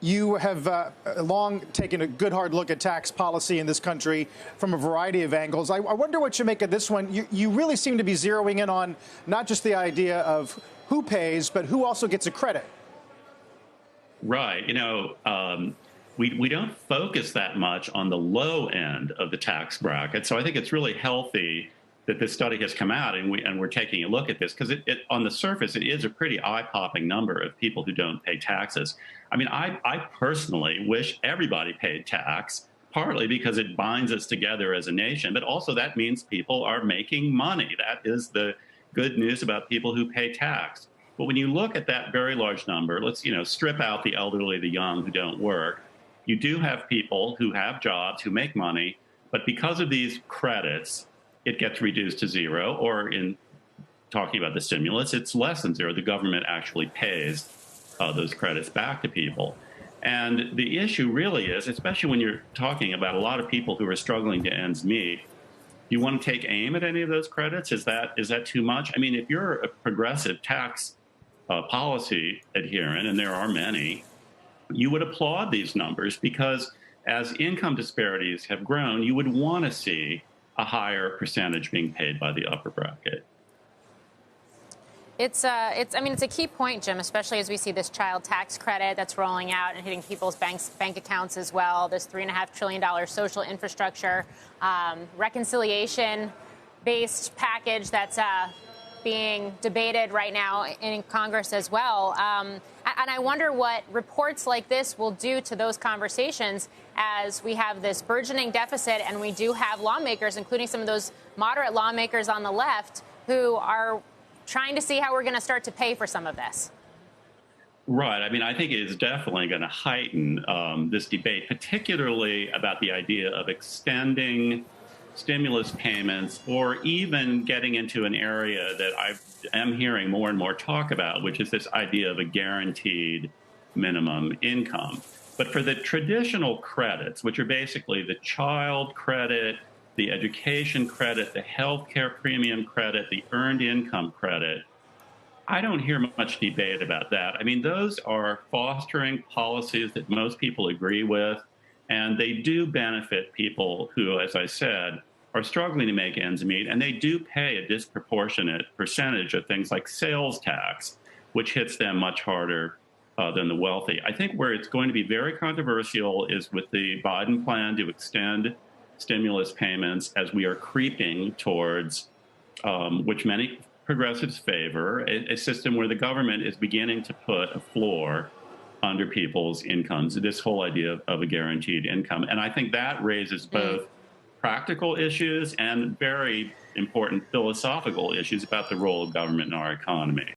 You have long taken a good hard look at tax policy in this country from a variety of angles. I wonder what you make of this one. You really seem to be zeroing in on not just the idea of who pays, but who also gets a credit. Right. We don't focus that much on the low end of the tax bracket. So I think it's really healthy that this study has come out and we're taking a look at this because it on the surface, it is a pretty eye-popping number of people who don't pay taxes. I mean, I personally wish everybody paid tax, partly because it binds us together as a nation, but also that means people are making money. That is the good news about people who pay tax. But when you look at that very large number, let's strip out the elderly, the young who don't work. You do have people who have jobs, who make money, but because of these credits, it gets reduced to zero, or in talking about the stimulus, it's less than zero. The government actually pays those credits back to people. And the issue really is, especially when you're talking about a lot of people who are struggling to ends meet, you want to take aim at any of those credits? Is that too much? I mean, if you're a progressive tax policy adherent, and there are many, you would applaud these numbers because as income disparities have grown, you would want to see a higher percentage being paid by the upper bracket. I mean, it's a key point, Jim, especially as we see this child tax credit that's rolling out and hitting people's bank accounts as well. This $3.5 trillion social infrastructure reconciliation-based package that's being debated right now in Congress as well. And I wonder what reports like this will do to those conversations as we have this burgeoning deficit and we do have lawmakers, including some of those moderate lawmakers on the left, who are trying to see how we're going to start to pay for some of this. Right. I mean, I think it is definitely going to heighten this debate, particularly about the idea of extending stimulus payments, or even getting into an area that I am hearing more and more talk about, which is this idea of a guaranteed minimum income. But for the traditional credits, which are basically the child credit, the education credit, the health care premium credit, the earned income credit, I don't hear much debate about that. I mean, those are fostering policies that most people agree with, and they do benefit people who, as I said, are struggling to make ends meet, and they do pay a disproportionate percentage of things like sales tax, which hits them much harder than the wealthy. I think where it's going to be very controversial is with the Biden plan to extend stimulus payments as we are creeping towards, which many progressives favor, a system where the government is beginning to put a floor under people's incomes, this whole idea of a guaranteed income. And I think that raises both practical issues and very important philosophical issues about the role of government in our economy.